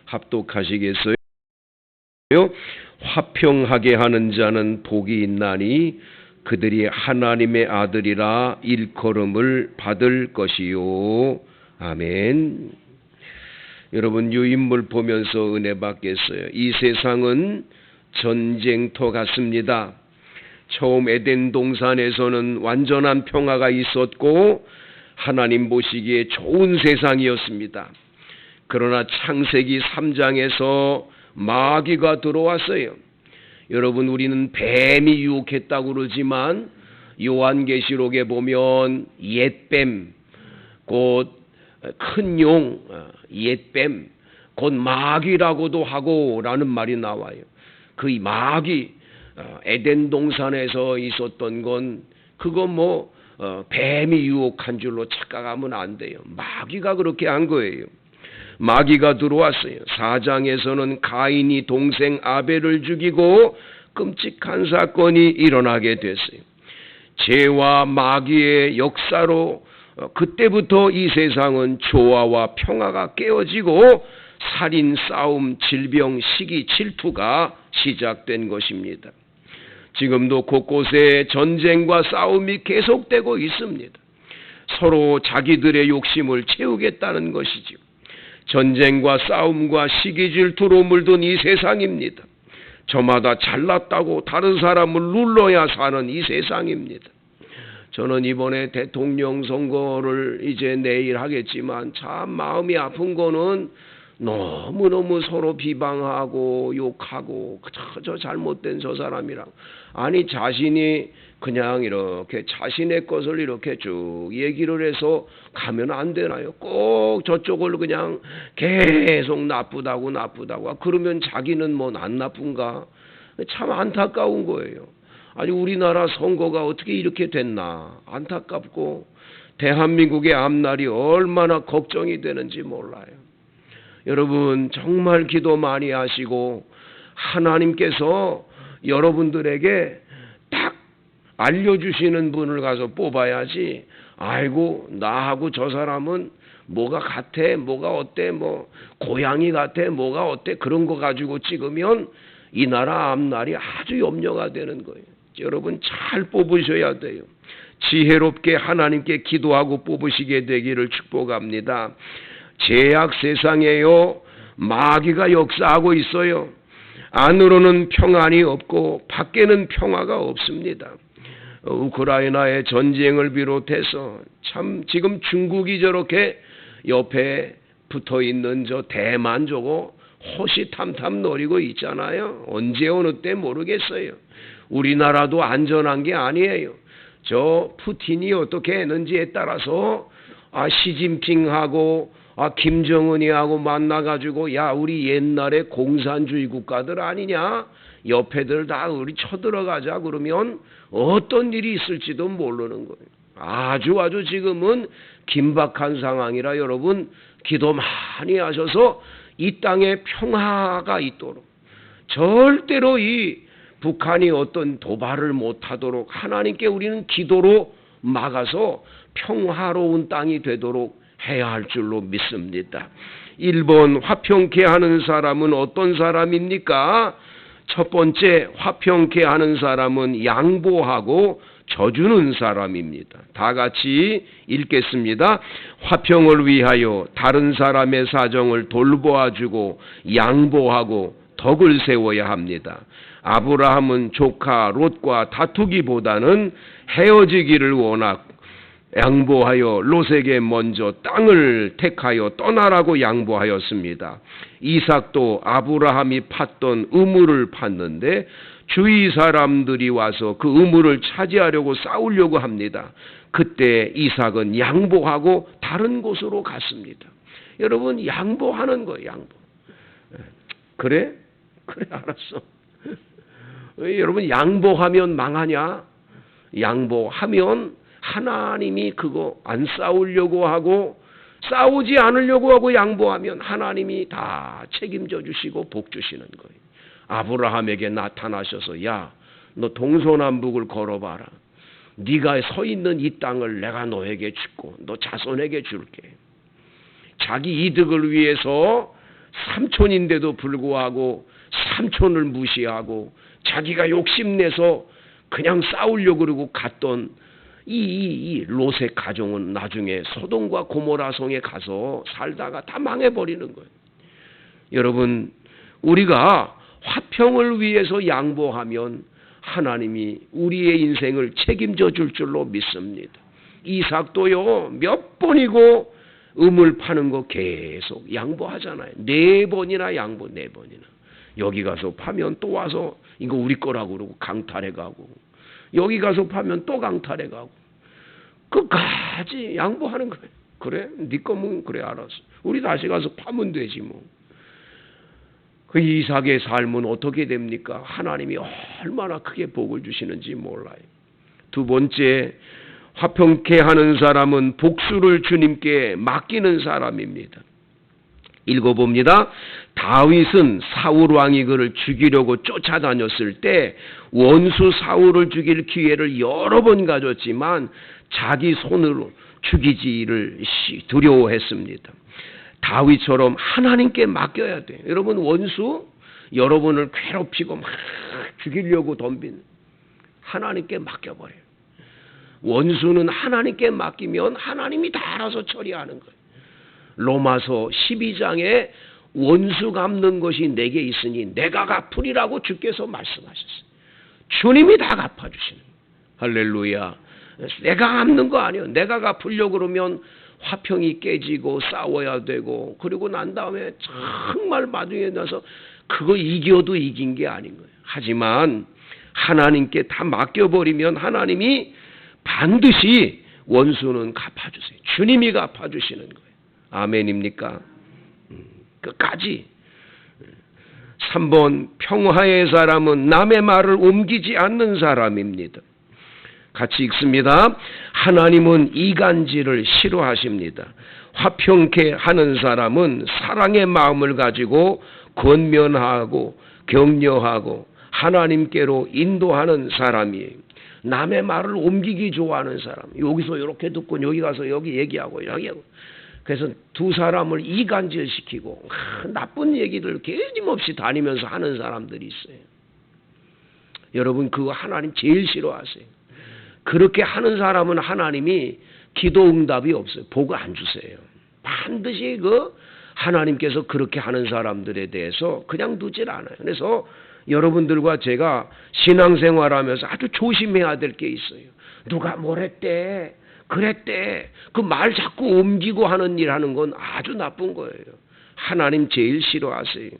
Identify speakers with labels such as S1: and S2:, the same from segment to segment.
S1: 합독하시겠어요? 화평하게 하는 자는 복이 있나니 그들이 하나님의 아들이라 일컬음을 받을 것이요. 아멘. 여러분, 유인물 보면서 은혜 받겠어요. 이 세상은 전쟁터 같습니다. 처음 에덴 동산에서는 완전한 평화가 있었고 하나님 보시기에 좋은 세상이었습니다. 그러나 창세기 3장에서 마귀가 들어왔어요. 여러분, 우리는 뱀이 유혹했다고 그러지만 요한계시록에 보면 옛뱀, 곧 큰 용, 옛뱀, 곧 마귀라고도 하고 라는 말이 나와요. 그 마귀, 에덴 동산에서 있었던 건 그거 뱀이 유혹한 줄로 착각하면 안 돼요. 마귀가 그렇게 한 거예요. 마귀가 들어왔어요. 4장에서는 가인이 동생 아벨을 죽이고 끔찍한 사건이 일어나게 됐어요. 죄와 마귀의 역사로 그때부터 이 세상은 조화와 평화가 깨어지고 살인, 싸움, 질병, 시기, 질투가 시작된 것입니다. 지금도 곳곳에 전쟁과 싸움이 계속되고 있습니다. 서로 자기들의 욕심을 채우겠다는 것이죠. 전쟁과 싸움과 시기, 질투로 물든 이 세상입니다. 저마다 잘났다고 다른 사람을 눌러야 사는 이 세상입니다. 저는 이번에 대통령 선거를 이제 내일 하겠지만 참 마음이 아픈 거는 너무너무 서로 비방하고 욕하고 저 잘못된 저 사람이랑, 아니 자신이 그냥 이렇게 자신의 것을 이렇게 쭉 얘기를 해서 가면 안 되나요? 꼭 저쪽을 그냥 계속 나쁘다고 그러면 자기는 안 나쁜가? 참 안타까운 거예요. 아니 우리나라 선거가 어떻게 이렇게 됐나 안타깝고 대한민국의 앞날이 얼마나 걱정이 되는지 몰라요. 여러분 정말 기도 많이 하시고 하나님께서 여러분들에게 딱 알려주시는 분을 가서 뽑아야지, 아이고 나하고 저 사람은 뭐가 같아, 뭐가 어때, 고양이 같아, 뭐가 어때, 그런 거 가지고 찍으면 이 나라 앞날이 아주 염려가 되는 거예요. 여러분 잘 뽑으셔야 돼요. 지혜롭게 하나님께 기도하고 뽑으시게 되기를 축복합니다. 죄악 세상에요, 마귀가 역사하고 있어요. 안으로는 평안이 없고 밖에는 평화가 없습니다. 우크라이나의 전쟁을 비롯해서 참 지금 중국이 저렇게 옆에 붙어있는 저 대만 저거 호시탐탐 노리고 있잖아요. 언제 어느 때 모르겠어요. 우리나라도 안전한 게 아니에요. 저 푸틴이 어떻게 했는지에 따라서 시진핑하고 김정은이하고 만나가지고 야 우리 옛날에 공산주의 국가들 아니냐, 옆에들 다 우리 쳐들어가자 그러면 어떤 일이 있을지도 모르는 거예요. 아주 지금은 긴박한 상황이라 여러분 기도 많이 하셔서 이 땅에 평화가 있도록, 절대로 이 북한이 어떤 도발을 못하도록 하나님께 우리는 기도로 막아서 평화로운 땅이 되도록 해야 할 줄로 믿습니다. 1번 화평케 하는 사람은 어떤 사람입니까? 첫 번째, 화평케 하는 사람은 양보하고 져주는 사람입니다. 다 같이 읽겠습니다. 화평을 위하여 다른 사람의 사정을 돌보아주고 양보하고 덕을 세워야 합니다. 아브라함은 조카 롯과 다투기보다는 헤어지기를 원하고 양보하여 롯에게 먼저 땅을 택하여 떠나라고 양보하였습니다. 이삭도 아브라함이 팠던 우물을 팠는데 주위 사람들이 와서 그 우물을 차지하려고 싸우려고 합니다. 그때 이삭은 양보하고 다른 곳으로 갔습니다. 여러분 양보하는 거예요. 양보. 그래 알았어. 여러분 양보하면 망하냐? 양보하면 하나님이 그거 안 싸우려고 하고 싸우지 않으려고 하고 양보하면 하나님이 다 책임져 주시고 복 주시는 거예요. 아브라함에게 나타나셔서 야, 너 동서남북을 걸어봐라. 네가 서 있는 이 땅을 내가 너에게 주고 너 자손에게 줄게. 자기 이득을 위해서 삼촌인데도 불구하고 삼촌을 무시하고 자기가 욕심내서 그냥 싸우려고 그러고 갔던 이 롯의 가정은 나중에 소돔과 고모라 성에 가서 살다가 다 망해버리는 거예요. 여러분, 우리가 화평을 위해서 양보하면 하나님이 우리의 인생을 책임져 줄 줄로 믿습니다. 이삭도요, 몇 번이고 음을 파는 거 계속 양보하잖아요. 4번이나 양보, 4번이나. 여기 가서 파면 또 와서 이거 우리 거라고 그러고 강탈해 가고, 여기 가서 파면 또 강탈해 가고, 끝까지 양보하는 거예요. 그래? 네 거면 그래, 알았어. 우리 다시 가서 파면 되지 뭐. 그 이삭의 삶은 어떻게 됩니까? 하나님이 얼마나 크게 복을 주시는지 몰라요. 두 번째, 화평케 하는 사람은 복수를 주님께 맡기는 사람입니다. 읽어봅니다. 다윗은 사울 왕이 그를 죽이려고 쫓아다녔을 때 원수 사울을 죽일 기회를 여러 번 가졌지만 자기 손으로 죽이지를 두려워했습니다. 다윗처럼 하나님께 맡겨야 돼요. 여러분, 원수 여러분을 괴롭히고 막 죽이려고 덤비는 하나님께 맡겨버려요. 원수는 하나님께 맡기면 하나님이 다 알아서 처리하는 거예요. 로마서 12장에 원수 갚는 것이 내게 있으니 내가 갚으리라고 주께서 말씀하셨어요. 주님이 다 갚아주시는 거예요. 할렐루야. 내가 갚는 거 아니에요. 내가 갚으려고 그러면 화평이 깨지고 싸워야 되고, 그리고 난 다음에 정말 마중에 나서 그거 이겨도 이긴 게 아닌 거예요. 하지만 하나님께 다 맡겨버리면 하나님이 반드시 원수는 갚아주세요. 주님이 갚아주시는 거예요. 아멘입니까? 끝까지. 3번, 평화의 사람은 남의 말을 옮기지 않는 사람입니다. 같이 읽습니다. 하나님은 이간질을 싫어하십니다. 화평케 하는 사람은 사랑의 마음을 가지고 권면하고 격려하고 하나님께로 인도하는 사람이에요. 남의 말을 옮기기 좋아하는 사람. 여기서 이렇게 듣고 여기 가서 여기 얘기하고 여기하고. 그래서 두 사람을 이간질시키고 나쁜 얘기를 끊임없이 다니면서 하는 사람들이 있어요. 여러분, 그거 하나님 제일 싫어하세요. 그렇게 하는 사람은 하나님이 기도 응답이 없어요. 복 안 주세요. 반드시 하나님께서 그렇게 하는 사람들에 대해서 그냥 두질 않아요. 그래서 여러분들과 제가 신앙생활하면서 아주 조심해야 될 게 있어요. 누가 뭐랬대, 그랬대, 그 말 자꾸 옮기고 하는 일 하는 건 아주 나쁜 거예요. 하나님 제일 싫어하세요.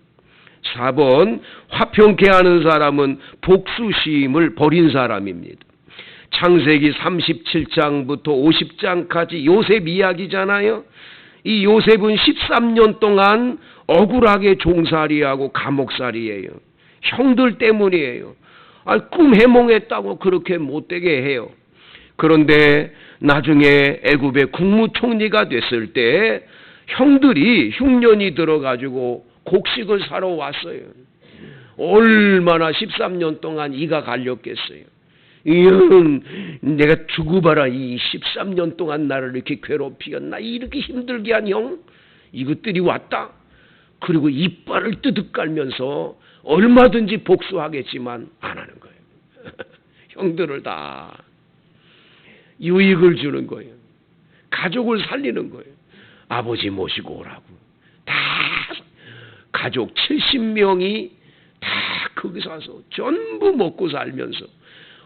S1: 4번, 화평케 하는 사람은 복수심을 버린 사람입니다. 창세기 37장부터 50장까지 요셉 이야기잖아요. 이 요셉은 13년 동안 억울하게 종살이하고 감옥살이예요. 형들 때문이에요. 꿈 해몽했다고 그렇게 못되게 해요. 그런데 나중에 애굽의 국무총리가 됐을 때 형들이 흉년이 들어가지고 곡식을 사러 왔어요. 얼마나 13년 동안 이가 갈렸겠어요. 내가 두고 봐라. 이 13년 동안 나를 이렇게 괴롭히겠나, 이렇게 힘들게 한 형, 이것들이 왔다. 그리고 이빨을 뜨득 깔면서 얼마든지 복수하겠지만 안 하는 거예요. 형들을 다 유익을 주는 거예요. 가족을 살리는 거예요. 아버지 모시고 오라고. 다 가족 70명이 다 거기서 와서 전부 먹고 살면서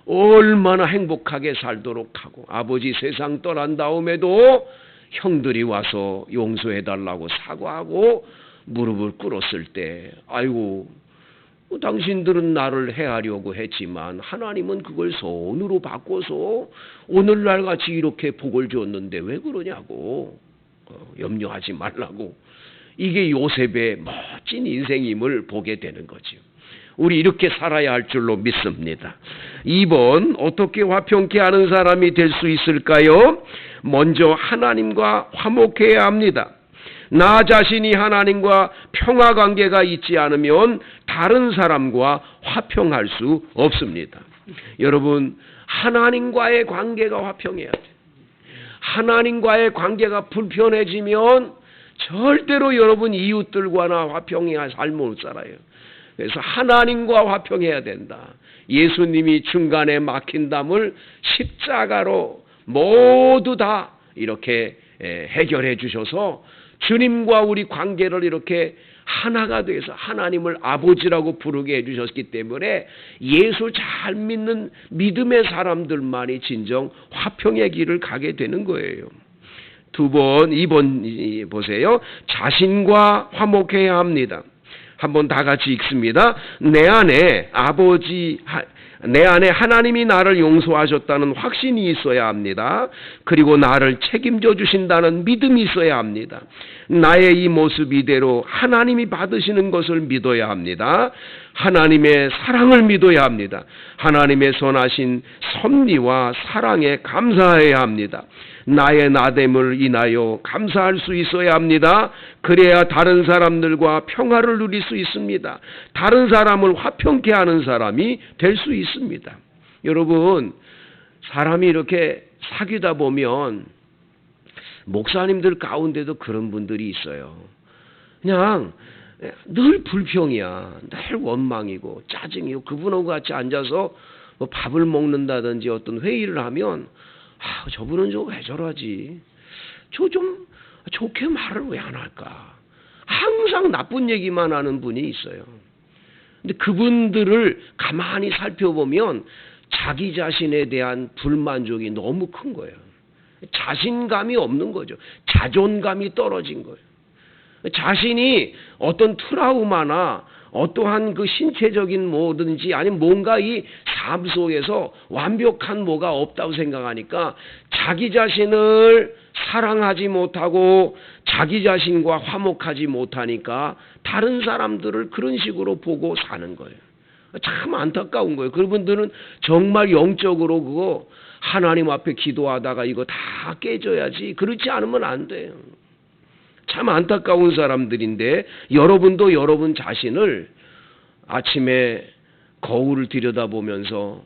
S1: 얼마나 행복하게 살도록 하고, 아버지 세상 떠난 다음에도 형들이 와서 용서해달라고 사과하고 무릎을 꿇었을 때, 아이고, 당신들은 나를 해하려고 했지만 하나님은 그걸 선으로 바꿔서 오늘날 같이 이렇게 복을 줬는데 왜 그러냐고, 염려하지 말라고. 이게 요셉의 멋진 인생임을 보게 되는 거죠. 우리 이렇게 살아야 할 줄로 믿습니다. 2번, 어떻게 화평케 하는 사람이 될 수 있을까요? 먼저 하나님과 화목해야 합니다. 나 자신이 하나님과 평화 관계가 있지 않으면 다른 사람과 화평할 수 없습니다. 여러분, 하나님과의 관계가 화평해야 돼요. 하나님과의 관계가 불편해지면 절대로 여러분 이웃들과나 화평해야 삶을 못 살아요. 그래서 하나님과 화평해야 된다. 예수님이 중간에 막힌 담을 십자가로 모두 다 이렇게 해결해 주셔서 주님과 우리 관계를 이렇게 하나가 돼서 하나님을 아버지라고 부르게 해주셨기 때문에 예수 잘 믿는 믿음의 사람들만이 진정 화평의 길을 가게 되는 거예요. 2번 보세요. 자신과 화목해야 합니다. 한번 다 같이 읽습니다. 내 안에 하나님이 나를 용서하셨다는 확신이 있어야 합니다. 그리고 나를 책임져 주신다는 믿음이 있어야 합니다. 나의 이 모습 이대로 하나님이 받으시는 것을 믿어야 합니다. 하나님의 사랑을 믿어야 합니다. 하나님의 선하신 섭리와 사랑에 감사해야 합니다. 나의 나됨을 인하여 감사할 수 있어야 합니다. 그래야 다른 사람들과 평화를 누릴 수 있습니다. 다른 사람을 화평케 하는 사람이 될 수 있습니다. 여러분, 사람이 이렇게 사귀다 보면 목사님들 가운데도 그런 분들이 있어요. 그냥 늘 불평이야. 늘 원망이고 짜증이고 그분하고 같이 앉아서 뭐 밥을 먹는다든지 어떤 회의를 하면 저분은 좀 왜 저러지? 저 좀 좋게 말을 왜 안 할까? 항상 나쁜 얘기만 하는 분이 있어요. 근데 그분들을 가만히 살펴보면 자기 자신에 대한 불만족이 너무 큰 거예요. 자신감이 없는 거죠. 자존감이 떨어진 거예요. 자신이 어떤 트라우마나 어떠한 그 신체적인 뭐든지 아니면 뭔가 이 삶 속에서 완벽한 뭐가 없다고 생각하니까 자기 자신을 사랑하지 못하고 자기 자신과 화목하지 못하니까 다른 사람들을 그런 식으로 보고 사는 거예요. 참 안타까운 거예요. 그분들은 정말 영적으로 그거 하나님 앞에 기도하다가 이거 다 깨져야지. 그렇지 않으면 안 돼요. 참 안타까운 사람들인데 여러분도 여러분 자신을 아침에 거울을 들여다보면서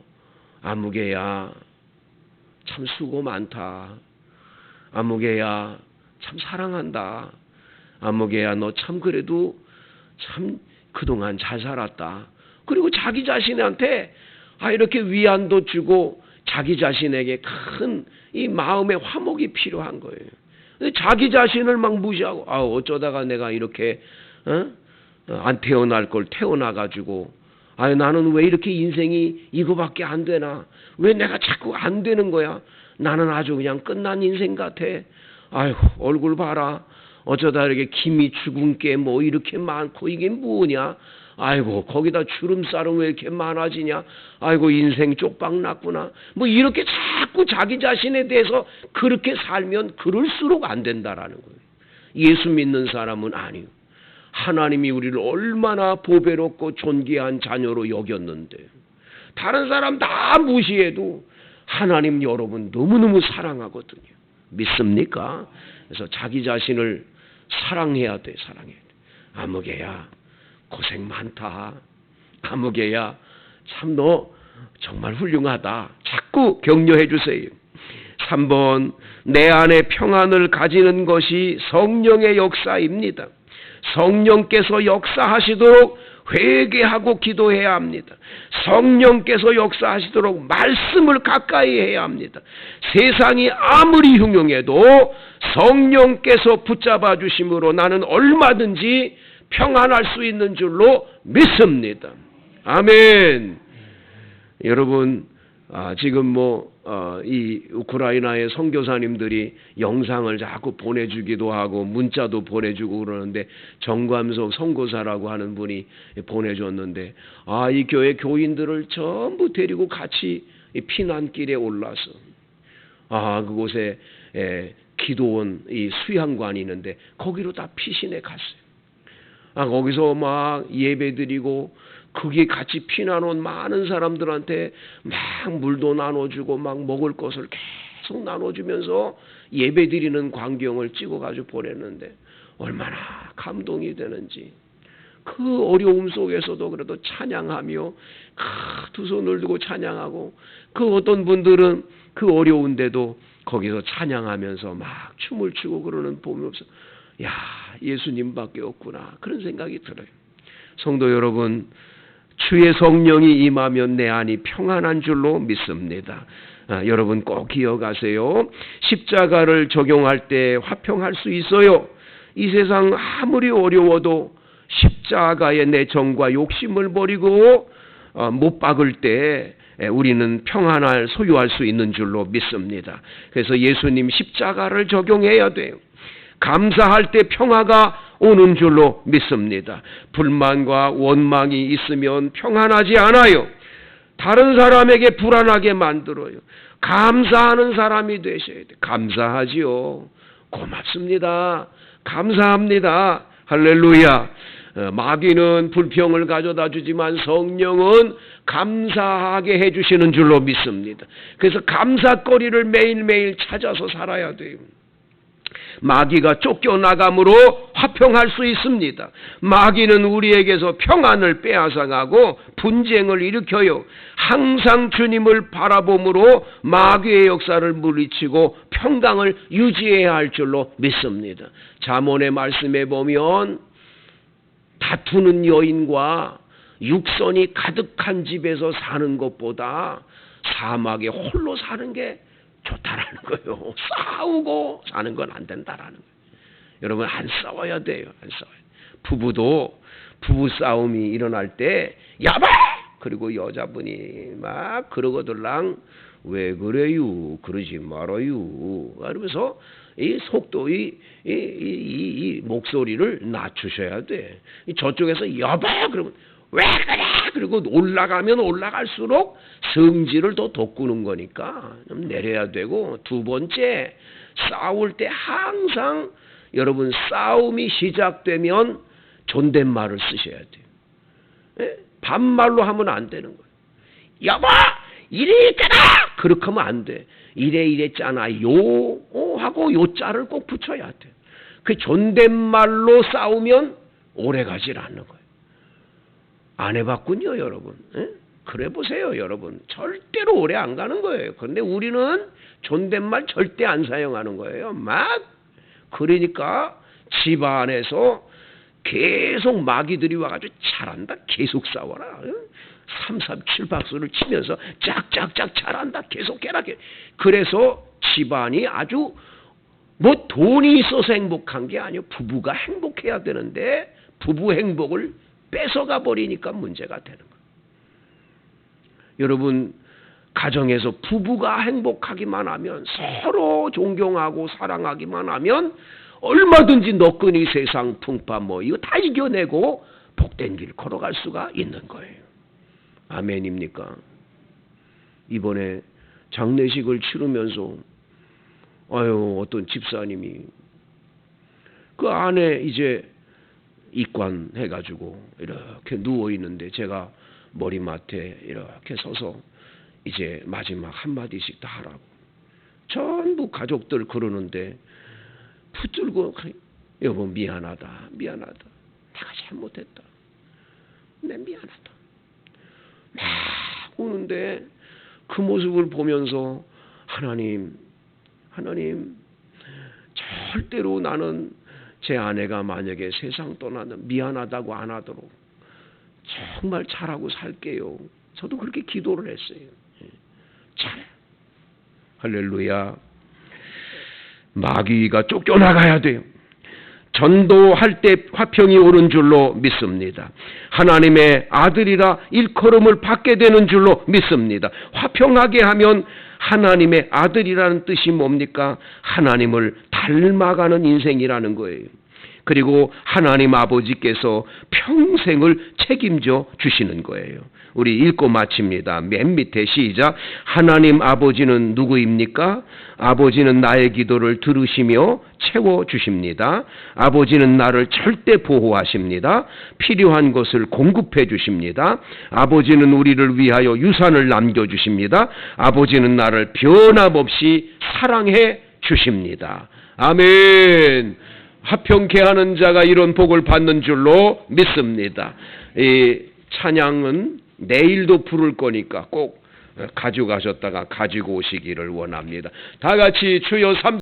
S1: 아무개야 참 수고 많다. 아무개야 참 사랑한다. 아무개야 너 참 그래도 참 그동안 잘 살았다. 그리고 자기 자신한테 이렇게 위안도 주고 자기 자신에게 큰 이 마음의 화목이 필요한 거예요. 자기 자신을 막 무시하고 어쩌다가 내가 이렇게 안 태어날 걸 태어나가지고 나는 왜 이렇게 인생이 이거밖에 안 되나? 왜 내가 자꾸 안 되는 거야? 나는 아주 그냥 끝난 인생 같아. 아이고 얼굴 봐라. 어쩌다 이렇게 기미 주근깨 뭐 이렇게 많고 이게 뭐냐? 아이고 거기다 주름살은 왜 이렇게 많아지냐? 아이고 인생 쪽박 났구나. 뭐 이렇게 자꾸 자기 자신에 대해서 그렇게 살면 그럴수록 안 된다라는 거예요. 예수 믿는 사람은 아니요. 하나님이 우리를 얼마나 보배롭고 존귀한 자녀로 여겼는데 다른 사람 다 무시해도 하나님 여러분 너무너무 사랑하거든요. 믿습니까? 그래서 자기 자신을 사랑해야 돼. 사랑해야 돼. 아무개야 고생 많다. 아무개야 참 너 정말 훌륭하다. 자꾸 격려해 주세요. 3번 내 안에 평안을 가지는 것이 성령의 역사입니다. 성령께서 역사하시도록 회개하고 기도해야 합니다. 성령께서 역사하시도록 말씀을 가까이 해야 합니다. 세상이 아무리 흉흉해도 성령께서 붙잡아 주심으로 나는 얼마든지 평안할 수 있는 줄로 믿습니다. 아멘. 여러분 지금 이 우크라이나의 선교사님들이 영상을 자꾸 보내주기도 하고 문자도 보내주고 그러는데 정감석 선교사라고 하는 분이 보내줬는데 이 교회 교인들을 전부 데리고 같이 피난길에 올라서 그곳에 기도원 이 수양관이 있는데 거기로 다 피신해 갔어요. 거기서 막 예배드리고 거기 같이 피난 온 많은 사람들한테 막 물도 나눠주고 막 먹을 것을 계속 나눠주면서 예배드리는 광경을 찍어가지고 보냈는데 얼마나 감동이 되는지. 그 어려움 속에서도 그래도 찬양하며 두 손을 들고 찬양하고 그 어떤 분들은 그 어려운데도 거기서 찬양하면서 막 춤을 추고 그러는 보면서 야, 예수님밖에 없구나, 그런 생각이 들어요. 성도 여러분, 주의 성령이 임하면 내 안이 평안한 줄로 믿습니다. 여러분 꼭 기억하세요. 십자가를 적용할 때 화평할 수 있어요. 이 세상 아무리 어려워도 십자가의 내 정과 욕심을 버리고 못 박을 때 우리는 평안을 소유할 수 있는 줄로 믿습니다. 그래서 예수님 십자가를 적용해야 돼요. 감사할 때 평화가 오는 줄로 믿습니다. 불만과 원망이 있으면 평안하지 않아요. 다른 사람에게 불안하게 만들어요. 감사하는 사람이 되셔야 돼요. 감사하지요. 고맙습니다. 감사합니다. 할렐루야. 마귀는 불평을 가져다 주지만 성령은 감사하게 해주시는 줄로 믿습니다. 그래서 감사거리를 매일매일 찾아서 살아야 돼요. 마귀가 쫓겨나감으로 화평할 수 있습니다. 마귀는 우리에게서 평안을 빼앗아가고 분쟁을 일으켜요. 항상 주님을 바라봄으로 마귀의 역사를 물리치고 평강을 유지해야 할 줄로 믿습니다. 잠언의 말씀에 보면 다투는 여인과 육선이 가득한 집에서 사는 것보다 사막에 홀로 사는 게 좋다라는 거예요. 싸우고 사는 건 안 된다라는 거예요. 여러분, 안 싸워야 돼요. 안 싸워요. 부부도 부부 싸움이 일어날 때 야바! 그리고 여자분이 막 그러거들랑 왜 그래요? 그러지 말아요. 그러면서 이 속도, 이 목소리를 낮추셔야 돼. 저쪽에서 여봐! 그러면 왜 그래? 그리고 올라가면 올라갈수록 성질을 더 돋구는 거니까 좀 내려야 되고, 두 번째, 싸울 때 항상 여러분 싸움이 시작되면 존댓말을 쓰셔야 돼요. 예? 반말로 하면 안 되는 거예요. 여보! 이래 있잖아! 그렇게 하면 안 돼. 이래 이랬잖아요 하고 요자를 꼭 붙여야 돼. 그 존댓말로 싸우면 오래 가질 않는 거예요. 안 해봤군요, 여러분. 에? 그래 보세요, 여러분. 절대로 오래 안 가는 거예요. 그런데 우리는 존댓말 절대 안 사용하는 거예요. 막 그러니까 집안에서 계속 마귀들이 와가지고 잘한다, 계속 싸워라. 3, 3, 7 박수를 치면서 짝짝짝 잘한다, 계속 해라. 그래서 집안이 아주 뭐 돈이 있어서 행복한 게 아니고 부부가 행복해야 되는데 부부 행복을 뺏어가 버리니까 문제가 되는 거예요. 여러분, 가정에서 부부가 행복하기만 하면, 서로 존경하고 사랑하기만 하면 얼마든지 너끈히 세상 풍파 뭐 이거 다 이겨내고 복된 길 걸어갈 수가 있는 거예요. 아멘입니까? 이번에 장례식을 치르면서 어떤 집사님이 그 안에 이제 입관해가지고 이렇게 누워있는데 제가 머리맡에 이렇게 서서 이제 마지막 한마디씩 다 하라고. 전부 가족들 그러는데 붙들고, 여보 미안하다, 미안하다, 내가 잘못했다, 내 미안하다 막 우는데 그 모습을 보면서 하나님 절대로 나는 제 아내가 만약에 세상 떠나면 미안하다고 안 하도록 정말 잘하고 살게요. 저도 그렇게 기도를 했어요. 잘해. 할렐루야. 마귀가 쫓겨나가야 돼요. 전도할 때 화평이 오는 줄로 믿습니다. 하나님의 아들이라 일컬음을 받게 되는 줄로 믿습니다. 화평하게 하면 하나님의 아들이라는 뜻이 뭡니까? 하나님을 닮아가는 인생이라는 거예요. 그리고 하나님 아버지께서 평생을 책임져 주시는 거예요. 우리 읽고 마칩니다. 맨 밑에 시작. 하나님 아버지는 누구입니까? 아버지는 나의 기도를 들으시며 채워주십니다. 아버지는 나를 절대 보호하십니다. 필요한 것을 공급해 주십니다. 아버지는 우리를 위하여 유산을 남겨주십니다. 아버지는 나를 변함없이 사랑해 주십니다. 아멘. 화평케 하는 자가 이런 복을 받는 줄로 믿습니다. 이 찬양은 내일도 부를 거니까 꼭 가져가셨다가 가지고 오시기를 원합니다. 다 같이 주여 3